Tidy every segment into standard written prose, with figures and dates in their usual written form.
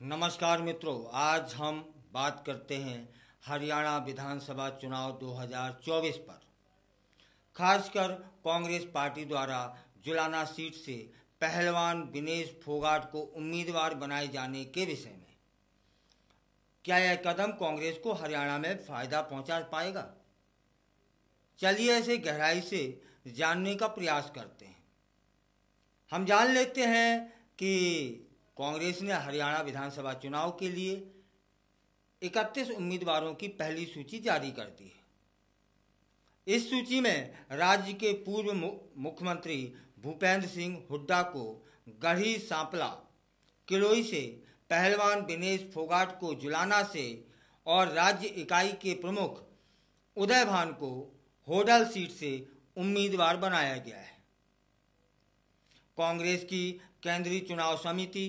नमस्कार मित्रों, आज हम बात करते हैं हरियाणा विधानसभा चुनाव 2024 पर। खासकर कांग्रेस पार्टी द्वारा जुलाना सीट से पहलवान विनेश फोगाट को उम्मीदवार बनाए जाने के विषय में। क्या यह कदम कांग्रेस को हरियाणा में फायदा पहुंचा पाएगा? चलिए इसे गहराई से जानने का प्रयास करते हैं। हम जान लेते हैं कि कांग्रेस ने हरियाणा विधानसभा चुनाव के लिए 31 उम्मीदवारों की पहली सूची जारी कर दी है। इस सूची में राज्य के पूर्व मुख्यमंत्री भूपेंद्र सिंह हुड्डा को गढ़ी सांपला किलोई से, पहलवान विनेश फोगाट को जुलाना से और राज्य इकाई के प्रमुख उदय भान को होडल सीट से उम्मीदवार बनाया गया है। कांग्रेस की केंद्रीय चुनाव समिति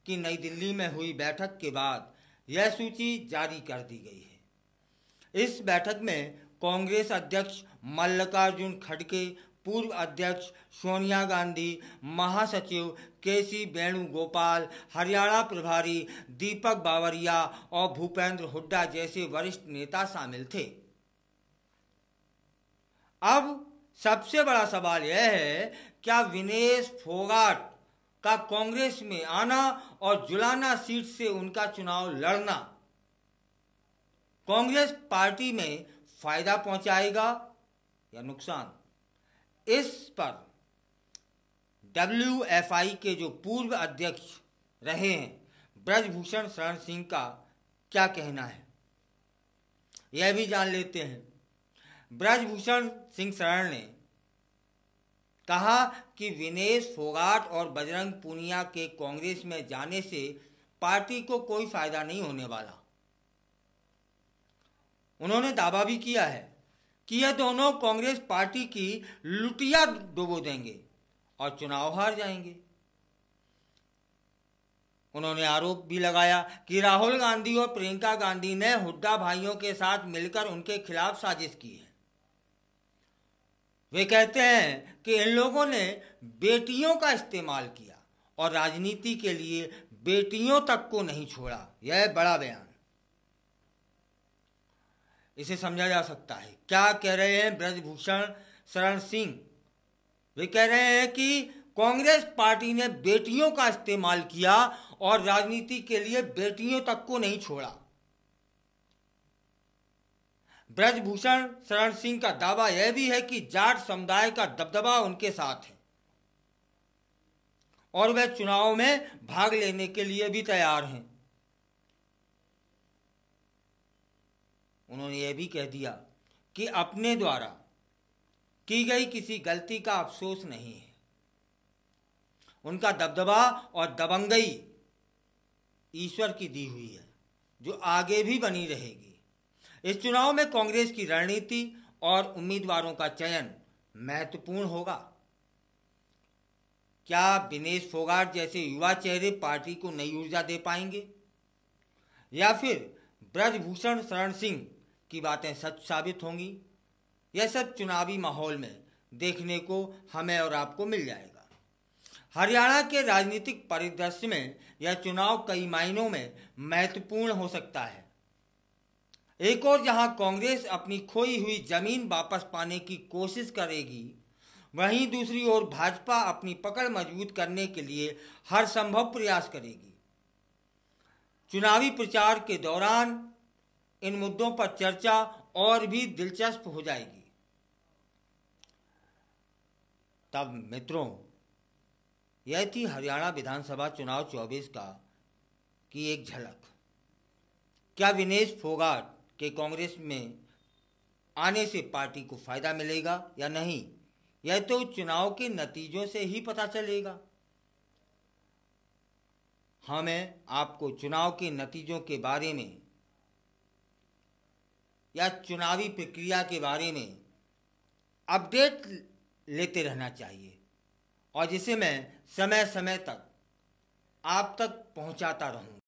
की नई दिल्ली में हुई बैठक के बाद यह सूची जारी कर दी गई है। इस बैठक में कांग्रेस अध्यक्ष मल्लिकार्जुन खड़गे, पूर्व अध्यक्ष सोनिया गांधी, महासचिव केसी वेणुगोपाल, हरियाणा प्रभारी दीपक बावरिया और भूपेंद्र हुड्डा जैसे वरिष्ठ नेता शामिल थे। अब सबसे बड़ा सवाल यह है, क्या विनेश फोगाट का कांग्रेस में आना और जुलाना सीट से उनका चुनाव लड़ना कांग्रेस पार्टी में फायदा पहुंचाएगा या नुकसान? इस पर WFI के जो पूर्व अध्यक्ष रहे हैं ब्रजभूषण शरण सिंह का क्या कहना है, यह भी जान लेते हैं। ब्रजभूषण सिंह शरण ने कहा कि विनेश फोगाट और बजरंग पूनिया के कांग्रेस में जाने से पार्टी को कोई फायदा नहीं होने वाला। उन्होंने दावा भी किया है कि यह दोनों कांग्रेस पार्टी की लुटिया डुबो देंगे और चुनाव हार जाएंगे। उन्होंने आरोप भी लगाया कि राहुल गांधी और प्रियंका गांधी ने हुड्डा भाइयों के साथ मिलकर उनके खिलाफ साजिश की है। वे कहते हैं कि इन लोगों ने बेटियों का इस्तेमाल किया और राजनीति के लिए बेटियों तक को नहीं छोड़ा। यह बड़ा बयान, इसे समझा जा सकता है। क्या कह रहे हैं ब्रजभूषण शरण सिंह? वे कह रहे हैं कि कांग्रेस पार्टी ने बेटियों का इस्तेमाल किया और राजनीति के लिए बेटियों तक को नहीं छोड़ा। ब्रजभूषण शरण सिंह का दावा यह भी है कि जाट समुदाय का दबदबा उनके साथ है और वे चुनाव में भाग लेने के लिए भी तैयार हैं। उन्होंने यह भी कह दिया कि अपने द्वारा की गई किसी गलती का अफसोस नहीं है। उनका दबदबा और दबंगई ईश्वर की दी हुई है, जो आगे भी बनी रहेगी। इस चुनाव में कांग्रेस की रणनीति और उम्मीदवारों का चयन महत्वपूर्ण होगा। क्या विनेश फोगाट जैसे युवा चेहरे पार्टी को नई ऊर्जा दे पाएंगे, या फिर ब्रजभूषण शरण सिंह की बातें सच साबित होंगी? यह सब चुनावी माहौल में देखने को हमें और आपको मिल जाएगा। हरियाणा के राजनीतिक परिदृश्य में यह चुनाव कई मायनों में महत्वपूर्ण हो सकता है। एक और जहां कांग्रेस अपनी खोई हुई जमीन वापस पाने की कोशिश करेगी, वहीं दूसरी ओर भाजपा अपनी पकड़ मजबूत करने के लिए हर संभव प्रयास करेगी। चुनावी प्रचार के दौरान इन मुद्दों पर चर्चा और भी दिलचस्प हो जाएगी। तब मित्रों, यह थी हरियाणा विधानसभा चुनाव 24 की एक झलक। क्या विनेश फोगाट के कांग्रेस में आने से पार्टी को फायदा मिलेगा या नहीं, यह तो चुनाव के नतीजों से ही पता चलेगा। हमें आपको चुनाव के नतीजों के बारे में या चुनावी प्रक्रिया के बारे में अपडेट लेते रहना चाहिए, और जिसे मैं समय समय तक आप तक पहुंचाता रहूं।